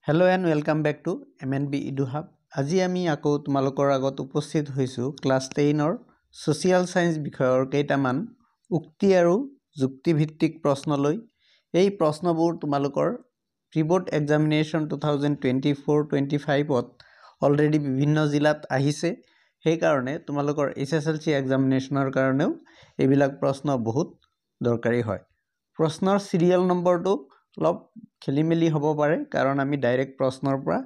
Hello and welcome back to MNB Edu Hub. আজি আমি আকৌ তোমালোকৰ আগত উপস্থিত হৈছো ক্লাস 10 ৰ সোশিয়াল সায়েন্স বিষয়ৰ কেইটামান উক্তি আৰু যুক্তিভিত্তিক প্ৰশ্নলৈ এই প্ৰশ্নবোৰ তোমালোকৰ প্ৰি-বোৰ্ড এক্সামিনেশ্যন 2024-25 ত অলৰেডি বিভিন্ন জিলাত আহিছে সেই কাৰণে তোমালোকৰ SSLC এক্সামিনেশ্যনৰ কাৰণেও এইবিলাক প্ৰশ্ন বহুত দৰকাৰী হয় প্ৰশ্নৰ সিৰিয়াল নম্বৰটো অলপ খেলিমেলি হ'ব পাৰে কাৰণ আমি ডাইৰেক্ট প্ৰশ্নৰ পৰা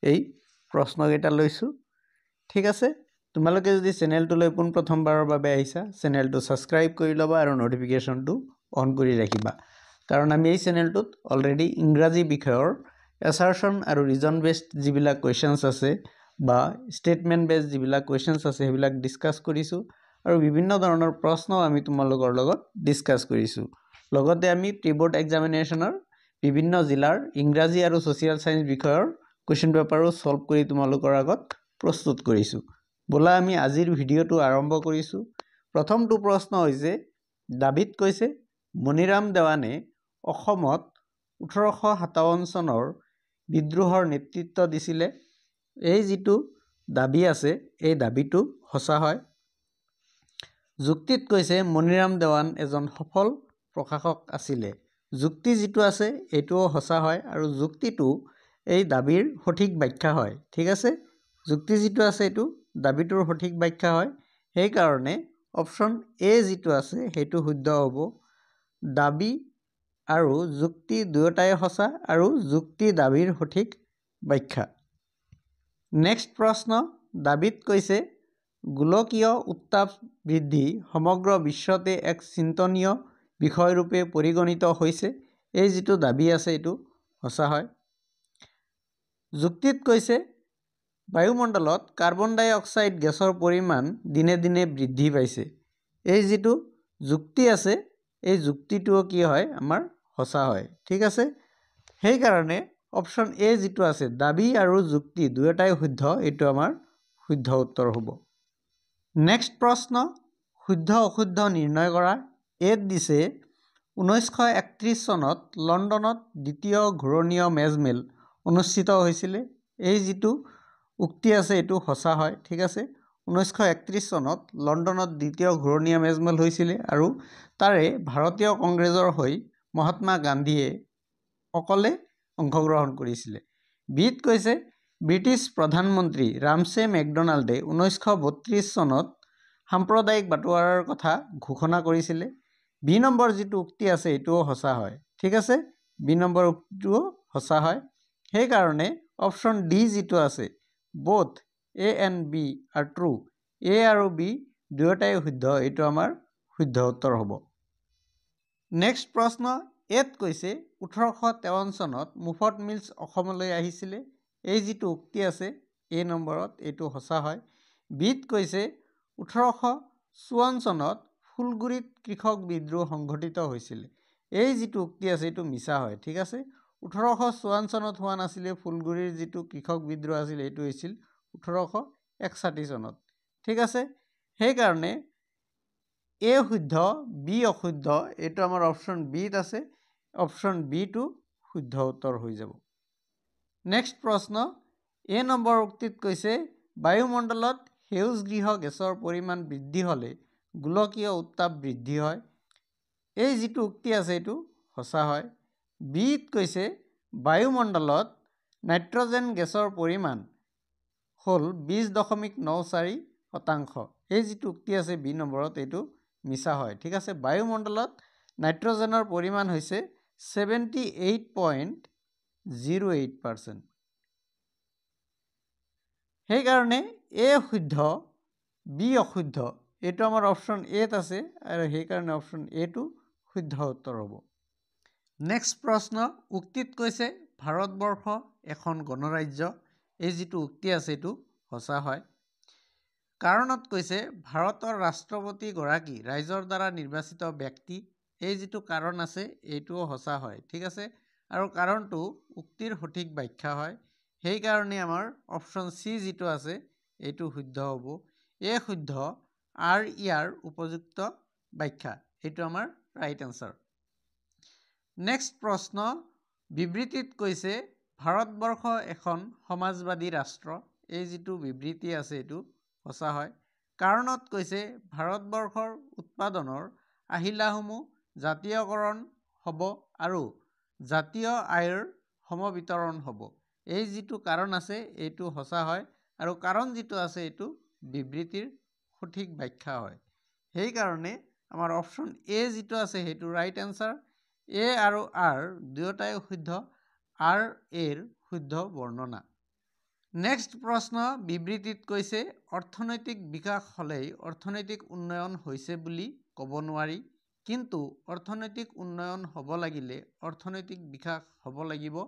এই প্ৰশ্নকেইটা লৈছো ঠিক আছে তোমালোকে যদি চেনেলটোলৈ পোন প্ৰথমবাৰৰ বাবে আহিছা চেনেলটো সাবস্ক্ৰাইব কৰি লবা আৰু নোটিফিকেশনটো অন কৰি ৰাখিবা কাৰণ আমি এই চেনেলটোত অলৰেডি ইংৰাজী বিষয়ৰ এছাৰশন আৰু ৰিজন বেসড যিবিলাক কোৱেশ্চনছ আছে বা ষ্টেটমেন্ট বেসড যিবিলাক কোৱেশ্চনছ আছে সেইবিলাক ডিসকাস কৰিছো আৰু বিভিন্ন ধৰণৰ প্ৰশ্ন আমি তোমালোকৰ লগত ডিসকাস কৰিছো লগতে আমি প্ৰি-বোৰ্ড এক্সামিনেশ্যনৰ বিভিন্ন জিলাৰ ইংৰাজী আৰু সোশিয়াল সায়েন্স বিষয়ৰ কোৱেশ্চন পেপাৰো সলভ কৰি তোমালোকৰ আগত প্ৰস্তুত কৰিছো বলা আমি আজিৰ ভিডিওটো আৰম্ভ কৰিছো প্ৰথমটো প্ৰশ্ন হৈছে দাবিত কৈছে মনিৰাম দেৱানে অসমত 1857 চনৰ বিদ্ৰোহৰ নেতৃত্ব দিছিলে এই যেটো দাবী আছে এই দাবীটো সঁচা হয় যুক্তিত কৈছে মনিৰাম দেৱান এজন সফল প্ৰশাসক আছিলে যুক্তি যেটো আছে এটোও সঁচা হয় আৰু যুক্তিটো এই দাবীৰ সঠিক ব্যাখ্যা হয় ঠিক আছে যুক্তি যেটো আছে এটো দাবীটোৰ সঠিক ব্যাখ্যা হয় সেই কাৰণে অপচন এ যেটো আছে হেতু শুদ্ধ হ'ব দাবী আৰু যুক্তি দুয়োটাই সঁচা আৰু যুক্তি দাবীৰ সঠিক ব্যাখ্যা নেক্সট প্ৰশ্ন দাবীত কৈছে গোলকীয় উত্তাপ বৃদ্ধি সমগ্ৰ বিশ্বতে এক চিন্তনীয় বিষয় ৰূপে পৰিগণিত হৈছে এই যেটো দাবী আছে এটো সঁচা হয় যুক্তিত কৈছে বায়ুমণ্ডলত কাৰ্বন ডাই অক্সাইড গেছৰ পৰিমাণ দিনে দিনে বৃদ্ধি পাইছে এই যেটো যুক্তি আছে এই যুক্তিটো কি হয় আমাৰ সঁচা হয় ঠিক আছে সেই কাৰণে অপচন এ যেটো আছে দাবী আৰু যুক্তি দুয়োটাই শুদ্ধ এটো আমাৰ শুদ্ধ উত্তৰ হ'ব নেক্সট প্ৰশ্ন শুদ্ধ অশুদ্ধ নিৰ্ণয় কৰা এত দিছে 1931 চনত লণ্ডনত দ্বিতীয় ঘূৰণীয় মেজমেল অনুষ্ঠিত হৈছিল এই যেটো উক্তি আছে এটো সঁচা হয় ঠিক আছে 1931 চনত লণ্ডনত দ্বিতীয় ঘূৰণীয় মেজমেল হৈছিল আৰু তাৰে ভাৰতীয় কংগ্ৰেছৰ হৈ মহাত্মা গান্ধীয়ে অকলে অংশগ্ৰহণ কৰিছিল বিত কৈছে ব্ৰিটিছ প্ৰধানমন্ত্ৰী ৰামছে মেকডোনাল্ডে 1932 চনত সাম্প্ৰদায়িক বাটোৱাৰাৰ কথা ঘোষণা কৰিছিল বি নম্বৰ যেটো উক্তি আছে এটোও সঁচা হয় ঠিক আছে বি নম্বৰ উক্তিও সঁচা হয় সেই কাৰণে অপচন ডি যেটো আছে both a and b are true a আৰু b দুয়োটাই শুদ্ধ এটো আমাৰ শুদ্ধ উত্তৰ হ'ব নেক্সট প্ৰশ্ন এত কৈছে 1853 চনত মুফত মিলছ অসমলৈ আহিছিল এই যেটো উক্তি আছে এ নম্বৰত এটো সঁচা হয় বিত কৈছে 1854 চনত ফুলগুৰিত কৃষক বিদ্ৰোহ সংঘটিত হৈছিল এই যেটো উক্তি আছে এটো মিছা হয় ঠিক আছে 1854 চনত হোৱা নাছিল ফুলগুৰিৰ যেটো কৃষক বিদ্ৰোহ আছিল এটো হৈছিল 1861 চনত ঠিক আছে সেই কাৰণে এ শুদ্ধ বি অশুদ্ধ এটো আমাৰ অপচন বিত আছে অপচন বি টু শুদ্ধ উত্তৰ হৈ যাব নেক্সট প্ৰশ্ন এ নম্বৰ উক্তিত কৈছে বায়ুমণ্ডলত সেউজ গৃহ গেছৰ পৰিমাণ বৃদ্ধি হলে গোলকীয় উত্তাপ বৃদ্ধি হয় এই যেটো উক্তি আছে এটো সঁচা হয় বিত কৈছে বায়ুমণ্ডলত নাইট্ৰজেন গেছৰ পৰিমাণ হল 20.94% এই যেটো উক্তি আছে বি নম্বৰত এটো মিছা হয় ঠিক আছে বায়ুমণ্ডলত নাইট্ৰজেনৰ পৰিমাণ হৈছে 78.08% সেই কাৰণে এ শুদ্ধ বি অশুদ্ধ এটো আমাৰ অপচন এত আছে আৰু সেই কাৰণে অপচন এ টু শুদ্ধ উত্তৰ হ'ব নেক্সট প্ৰশ্ন উক্তিত কৈছে ভাৰতবৰ্ষ এখন গণৰাজ্য এই যেটো উক্তি আছে এটো সঁচা হয় কাৰণত কৈছে ভাৰতৰ ৰাষ্ট্ৰপতি গৰাকী ৰাইজৰ দ্বাৰা নিৰ্বাচিত ব্যক্তি এই যেটো কাৰণ আছে এটোও সঁচা হয় ঠিক আছে আৰু কাৰণটো উক্তিৰ সঠিক ব্যাখ্যা হয় সেই কাৰণে আমাৰ অপচন সি যেটো আছে এটো শুদ্ধ হ'ব এ শুদ্ধ আর ইয়াৰ উপযুক্ত ব্যাখ্যা এটো আমাৰ ৰাইট আনসাৰ নেক্সট প্ৰশ্ন বিবৃতিত কৈছে ভাৰতবৰ্ষ এখন সমাজবাদী ৰাষ্ট্ৰ। এই যিটো বিবৃতি আছে এইটো সঁচা হয়। কাৰণত কৈছে ভাৰতবৰ্ষৰ উৎপাদনৰ আহিলাসমূহ জাতীয়কৰণ হ'ব আৰু জাতীয় আয়ৰ সমবিতৰণ হ'ব। এই যিটো কাৰণ আছে এইটো সঁচা হয় আৰু কাৰণ যিটো আছে এইটো বিবৃতিৰ সঠিক ব্যাখ্যা হয়। সেইকাৰণে আমাৰ অপশ্যন এ যিটো আছে সেইটো ৰাইট এনচাৰ। এ আৰু আৰ দুয়োটাই শুদ্ধ, আৰ এৰ শুদ্ধ বৰ্ণনা। নেক্সট প্ৰশ্ন, বিবৃতিত কৈছে অৰ্থনৈতিক বিকাশ হ'লেই অৰ্থনৈতিক উন্নয়ন হৈছে বুলি ক'ব নোৱাৰি, কিন্তু অৰ্থনৈতিক উন্নয়ন হ'ব লাগিলে অৰ্থনৈতিক বিকাশ হ'ব লাগিব।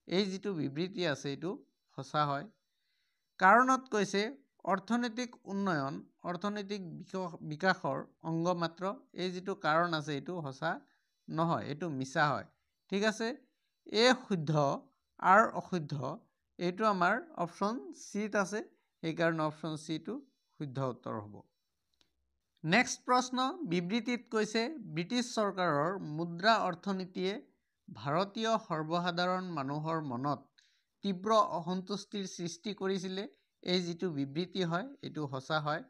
এই যিটো বিবৃতি আছে এইটো সঁচা হয়। কাৰণত কৈছে অৰ্থনৈতিক উন্নয়ন অৰ্থনৈতিক বিকাশৰ অংগ মাত্ৰ। এই যিটো কাৰণ আছে এইটো সঁচা নহয়, এইটো মিছা হয়। ঠিক আছে, এ শুদ্ধ, আৰ অশুদ্ধ। এইটো আমাৰ অপশ্যন চিত আছে, সেইকাৰণে অপশ্যন চিটো শুদ্ধ উত্তৰ হ'ব। নেক্সট প্ৰশ্ন, বিবৃতিত কৈছে ব্ৰিটিছ চৰকাৰৰ মুদ্ৰা অৰ্থনীতিয়ে ভাৰতীয় সৰ্বসাধাৰণ মানুহৰ মনত তীব্ৰ অসন্তুষ্টিৰ সৃষ্টি কৰিছিলে। এই যিটো বিবৃতি হয় এইটো সঁচা হয়।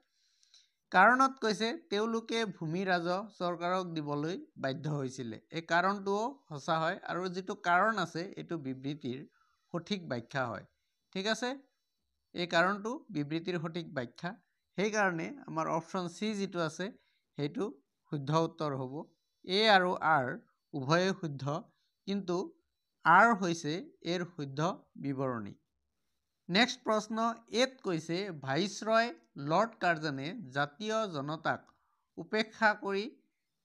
কাৰণত কৈছে তেওঁলোকে ভূমি ৰাজহ চৰকাৰক দিবলৈ বাধ্য হৈছিলে। এই কাৰণটোও সঁচা হয় আৰু যিটো কাৰণ আছে এইটো বিবৃতিৰ সঠিক ব্যাখ্যা হয়। ঠিক আছে, এই কাৰণটো বিবৃতিৰ সঠিক ব্যাখ্যা। সেইকাৰণে আমাৰ অপশ্যন চি যিটো আছে সেইটো শুদ্ধ উত্তৰ হ'ব। এ আৰু আৰ উভয়ে শুদ্ধ, কিন্তু আৰ হৈছে এৰ শুদ্ধ বিৱৰণী। নেক্সট প্ৰশ্ন, এত কৈছে ভাইচৰয় লৰ্ড কাৰ্জনে জাতীয় জনতাক উপেক্ষা কৰি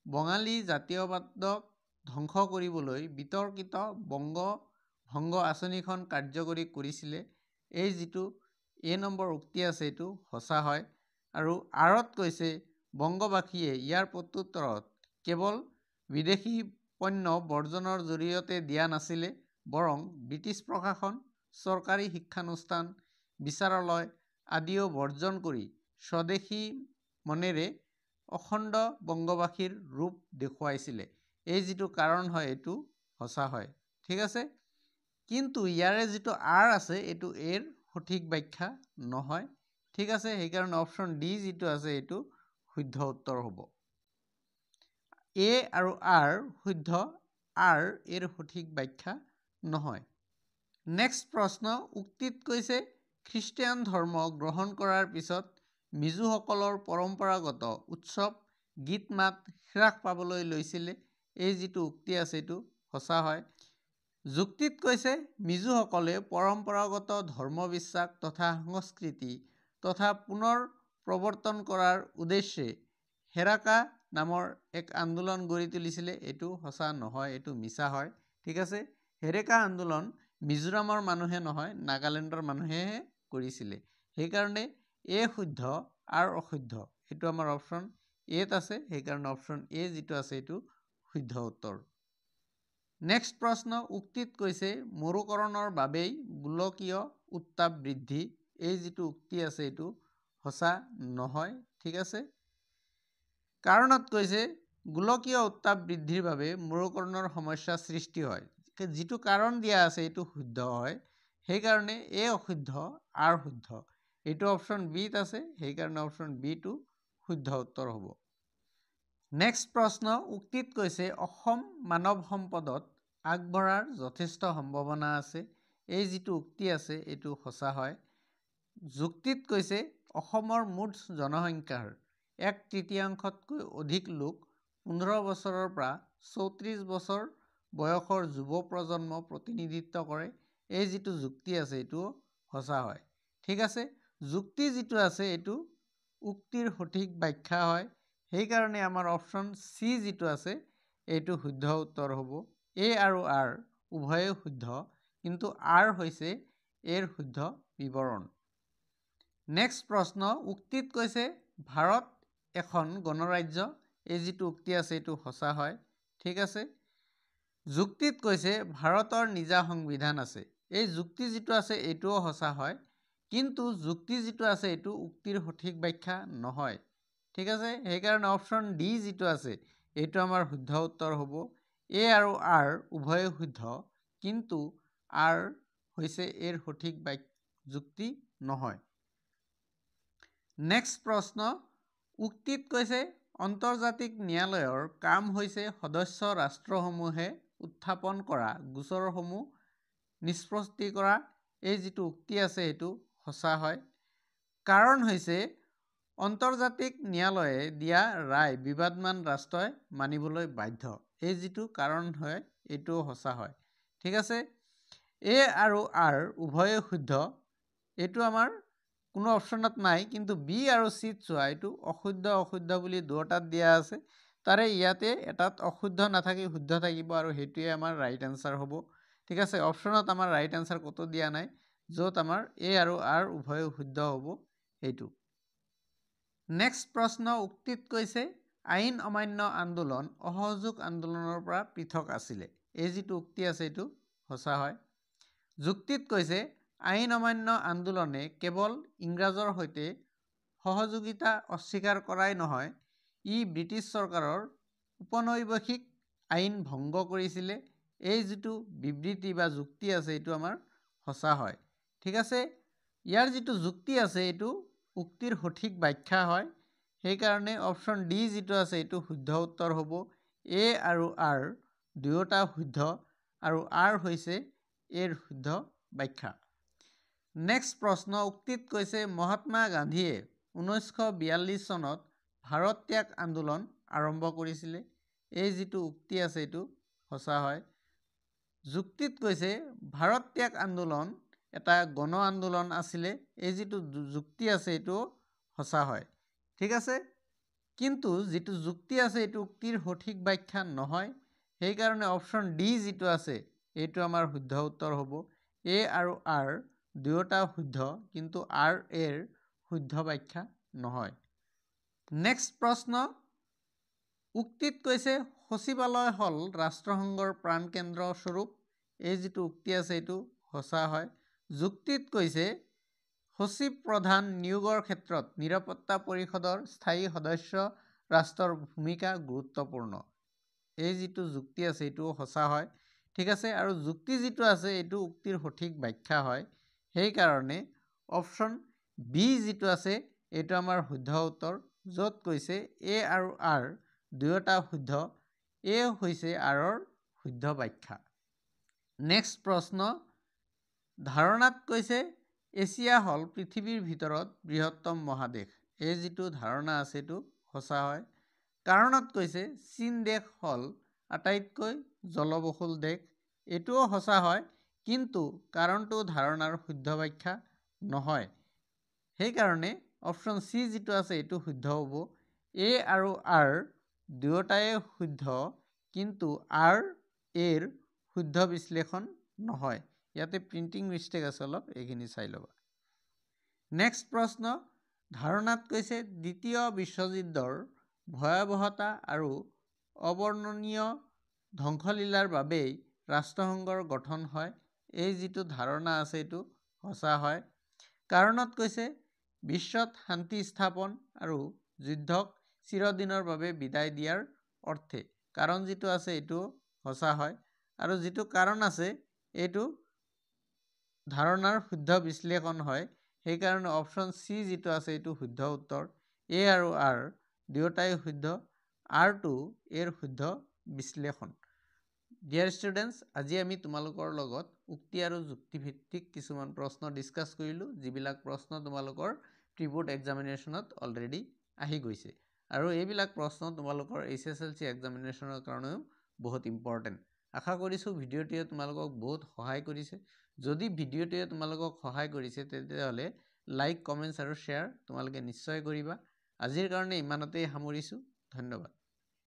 বঙালী জাতীয়বাদক ধ্বংস কৰিবলৈ বিতৰ্কিত বংগ ভংগ আঁচনিখন কাৰ্যকৰী কৰিছিলে। এই যিটো এ নম্বৰ উক্তি আছে এইটো সঁচা হয়। আৰু আৰত কৈছে বংগবাসীয়ে ইয়াৰ প্ৰত্যুত্তৰত কেৱল বিদেশী পণ্য বৰ্জনৰ জৰিয়তে দিয়া নাছিলে, বৰং ব্ৰিটিছ প্ৰশাসন, চৰকাৰী শিক্ষানুষ্ঠান, বিচাৰালয় আদিও বৰ্জন কৰি স্বদেশী মনেৰে অখণ্ড বংগবাসীৰ ৰূপ দেখুৱাইছিলে। এই যিটো কাৰণ হয় এইটো সঁচা হয়। ঠিক আছে, কিন্তু ইয়াৰে যিটো আৰ আছে এইটো এৰ সঠিক ব্যাখ্যা নহয়। ঠিক আছে, সেইকাৰণে অপশ্যন ডি যিটো আছে এইটো শুদ্ধ উত্তৰ হ'ব। এ আৰু আৰ শুদ্ধ, আৰ এৰ সঠিক ব্যাখ্যা নহয়। নেক্সট প্ৰশ্ন, উক্তিত কৈছে খ্ৰীষ্টিয়ান ধৰ্ম গ্ৰহণ কৰাৰ পিছত মিজোসকলৰ পৰম্পৰাগত উৎসৱ গীত মাত হ্ৰাস পাবলৈ লৈছিলে। এই যিটো উক্তি আছে এইটো সঁচা হয়। যুক্তিত কৈছে মিজোসকলে পৰম্পৰাগত ধৰ্ম বিশ্বাস তথা সংস্কৃতি তথা পুনৰ প্ৰৱৰ্তন কৰাৰ উদ্দেশ্যে হেৰাকা নামৰ এক আন্দোলন গঢ়ি তুলিছিলে। এইটো সঁচা নহয়, এইটো মিছা হয়। ঠিক আছে, হেৰেকা আন্দোলন মিজোৰামৰ মানুহে নহয়, নাগালেণ্ডৰ মানুহেহে কৰিছিলে। সেইকাৰণে এ শুদ্ধ, আৰ অশুদ্ধ। এইটো আমাৰ অপশ্যন এত আছে, সেইকাৰণে অপশ্যন এ যিটো আছে এইটো শুদ্ধ উত্তৰ। নেক্সট প্ৰশ্ন, উক্তিত কৈছে মৰুকৰণৰ বাবেই গোলকীয় উত্তাপ বৃদ্ধি। এই যিটো উক্তি আছে এইটো সঁচা নহয়। ঠিক আছে, কাৰণত কৈছে গোলকীয় উত্তাপ বৃদ্ধিৰ বাবে মৰুকৰণৰ সমস্যাৰ সৃষ্টি হয়। যিটো কাৰণ দিয়া আছে এইটো শুদ্ধ হয়, সেইকাৰণে এ অশুদ্ধ, আৰ শুদ্ধ। এইটো অপশ্যন বিত আছে, সেইকাৰণে অপশ্যন বিটো শুদ্ধ উত্তৰ হ'ব। নেক্সট প্ৰশ্ন, উক্তিত কৈছে অসম মানৱ সম্পদত আগবঢ়াৰ যথেষ্ট সম্ভাৱনা আছে। এই যিটো উক্তি আছে এইটো সঁচা হয়। যুক্তিত কৈছে অসমৰ মুঠ জনসংখ্যাৰ 1/3তকৈ অধিক লোক 15 বছৰৰ পৰা 34 বছৰ বয়সৰ যুৱ প্ৰজন্ম প্ৰতিনিধিত্ব কৰে। এই যিটো যুক্তি আছে এইটো সঁচা হয়। ঠিক আছে, যুক্তি যিটো আছে এইটো উক্তিৰ সঠিক ব্যাখ্যা হয়। সেইকাৰণে আমাৰ অপশ্যন চি যিটো আছে এইটো শুদ্ধ উত্তৰ হ'ব। এ আৰু আৰ উভয়ে শুদ্ধ, কিন্তু আৰ হৈছে এৰ শুদ্ধ বিৱৰণ। নেক্সট প্ৰশ্ন, উক্তিত কৈছে ভাৰত এখন গণৰাজ্য। এই যিটো উক্তি আছে এইটো সঁচা হয়। ঠিক আছে, যুক্তিত কৈছে ভাৰতৰ নিজা সংবিধান আছে। এই যুক্তি যিটো আছে এইটোও সঁচা হয়, কিন্তু যুক্তি যিটো আছে এইটো উক্তিৰ সঠিক ব্যাখ্যা নহয়। ঠিক আছে, সেইকাৰণে অপশ্যন ডি যিটো আছে এইটো আমাৰ শুদ্ধ উত্তৰ হ'ব। এ আৰু আৰ উভয়ে শুদ্ধ, কিন্তু আৰ হৈছে এৰ সঠিক যুক্তি নহয়। নেক্সট প্ৰশ্ন, উক্তিত কৈছে আন্তৰ্জাতিক ন্যায়ালয়ৰ কাম হৈছে সদস্য ৰাষ্ট্ৰসমূহে উত্থাপন কৰা গোচৰসমূহ নিষ্পত্তি কৰা। এই যিটো উক্তি আছে এইটো সঁচা হয়। কাৰণ হৈছে আন্তৰ্জাতিক ন্যায়ালয়ে দিয়া ৰায় বিবাদমান ৰাষ্ট্ৰই মানিবলৈ বাধ্য। এই যিটো কাৰণ হয় এইটো সঁচা হয়। ঠিক আছে, এ আৰু আৰ উভয়ে শুদ্ধ। এইটো আমাৰ কোনো অপশ্যনত নাই, কিন্তু বি আৰু চিত চোৱা এইটো অশুদ্ধ অশুদ্ধ বুলি দুটাত দিয়া আছে। তাৰে ইয়াতে এটাত অশুদ্ধ নাথাকি শুদ্ধ থাকিব আৰু সেইটোৱে আমাৰ ৰাইট এনচাৰ হ'ব। ঠিক আছে, অপশ্যনত আমাৰ ৰাইট এনচাৰ ক'তো দিয়া নাই, য'ত আমাৰ এ আৰু আৰ উভয়ে শুদ্ধ হ'ব এইটো। নেক্সট প্ৰশ্ন, উক্তিত কৈছে আইন অমান্য আন্দোলন অসহযোগ আন্দোলনৰ পৰা পৃথক আছিলে। এই যিটো উক্তি আছে এইটো সঁচা হয়। যুক্তিত কৈছে আইন অমান্য আন্দোলনে কেৱল ইংৰাজৰ সৈতে সহযোগিতা অস্বীকাৰ কৰাই নহয়, ই ব্ৰিটিছ চৰকাৰৰ উপনৈবেশিক আইন ভংগ কৰিছিলে। এই যিটো বিবৃতি বা যুক্তি আছে এইটো আমাৰ সঁচা হয়। ঠিক আছে, ইয়াৰ যিটো যুক্তি আছে এইটো উক্তিৰ সঠিক ব্যাখ্যা হয়। সেইকাৰণে অপশ্যন ডি যিটো আছে এইটো শুদ্ধ উত্তৰ হ'ব। এ আৰু আৰ দুয়োটা শুদ্ধ আৰু আৰ হৈছে এৰ শুদ্ধ ব্যাখ্যা। নেক্সট প্ৰশ্ন, উক্তিত কৈছে মহাত্মা গান্ধীয়ে 1942 চনত ভাৰত ত্যাগ আন্দোলন আৰম্ভ কৰিছিলে। এই যিটো উক্তি আছে এইটো সঁচা হয়। যুক্তিত কৈছে ভাৰত ত্যাগ আন্দোলন এটা গণ আন্দোলন আছিলে। এই যিটো যুক্তি আছে এইটো সঁচা হয়। ঠিক আছে, কিন্তু যিটো যুক্তি আছে এইটো উক্তিৰ সঠিক ব্যাখ্যা নহয়। সেইকাৰণে অপশ্যন ডি যিটো আছে এইটো আমাৰ শুদ্ধ উত্তৰ হ'ব। এ আৰু আৰ দুয়োটা শুদ্ধ, কিন্তু আৰ এৰ শুদ্ধ ব্যাখ্যা নহয়। নেক্সট প্ৰশ্ন, উক্তিত কৈছে সচিবালয় হ'ল ৰাষ্ট্ৰসংঘৰ প্ৰাণকেন্দ্ৰ স্বৰূপ। এই যিটো উক্তি আছে এইটো সঁচা হয়। যুক্তিত কৈছে সচিব প্ৰধান নিয়োগৰ ক্ষেত্ৰত নিৰাপত্তা পৰিষদৰ স্থায়ী সদস্য ৰাষ্ট্ৰৰ ভূমিকা গুৰুত্বপূৰ্ণ। এই যিটো যুক্তি আছে এইটো সঁচা হয়। ঠিক আছে, আৰু যুক্তি যিটো আছে এইটো উক্তিৰ সঠিক ব্যাখ্যা হয়। সেইকাৰণে অপশ্যন বি যিটো আছে এইটো আমাৰ শুদ্ধ উত্তৰ, য'ত কৈছে এ আৰু আৰ দুয়োটা শুদ্ধ, এ হৈছে আৰৰ শুদ্ধ ব্যাখ্যা। নেক্সট প্ৰশ্ন, ধাৰণাত কৈছে এছিয়া হ'ল পৃথিৱীৰ ভিতৰত বৃহত্তম মহাদেশ। এই যিটো ধাৰণা আছে এইটো সঁচা হয়। কাৰণত কৈছে চীন দেশ হ'ল আটাইতকৈ জলবহুল দেশ। এইটোও সঁচা হয়, কিন্তু কাৰণটো ধাৰণাৰ শুদ্ধ ব্যাখ্যা নহয়। সেইকাৰণে অপশ্যন চি যিটো আছে এইটো শুদ্ধ হ'ব। এ আৰু আৰ দুয়োটাই শুদ্ধ, কিন্তু আৰ এৰ শুদ্ধ বিশ্লেষণ নহয়। ইয়াতে প্ৰিণ্টিং মিষ্টেক আছে অলপ, এইখিনি চাই ল'বা। নেক্সট প্ৰশ্ন, ধাৰণাত কৈছে দ্বিতীয় বিশ্বযুদ্ধৰ ভয়াৱহতা আৰু অবৰ্ণনীয় ধ্বংসলীলাৰ বাবেই ৰাষ্ট্ৰসংঘৰ গঠন হয়। এই যিটো ধাৰণা আছে এইটো সঁচা হয়। কাৰণত কৈছে বিশ্বত শান্তি স্থাপন আৰু যুদ্ধক চিৰদিনৰ বাবে বিদায় দিয়াৰ অৰ্থে। কাৰণ যিটো আছে এইটো সঁচা হয়, আৰু যিটো কাৰণ আছে এইটো ধাৰণাৰ শুদ্ধ বিশ্লেষণ হয়। সেইকাৰণে অপশ্যন চি যিটো আছে এইটো শুদ্ধ উত্তৰ। এ আৰু আৰ দুয়োটাই শুদ্ধ, আৰটো এৰ শুদ্ধ বিশ্লেষণ। ডিয়াৰ ষ্টুডেণ্টছ, আজি আমি তোমালোকৰ লগত উক্তি আৰু যুক্তিভিত্তিক কিছুমান প্ৰশ্ন ডিছকাছ কৰিলোঁ, যিবিলাক প্ৰশ্ন তোমালোকৰ প্ৰি-বোৰ্ড এক্সামিনেশ্যনত অলৰেডি আহি গৈছে। আৰু এইবিলাক প্ৰশ্ন তোমালোকৰ HSLC এক্সামিনেশ্যনৰ কাৰণেও বহুত ইম্পৰ্টেণ্ট। আশা কৰিছোঁ ভিডিঅ'টোৱে তোমালোকক বহুত সহায় কৰিছে। যদি ভিডিঅ'টোৱে তোমালোকক সহায় কৰিছে তেতিয়াহ'লে লাইক, কমেণ্টছ আৰু শ্বেয়াৰ তোমালোকে নিশ্চয় কৰিবা। আজিৰ কাৰণে ইমানতেই সামৰিছোঁ। ধন্যবাদ।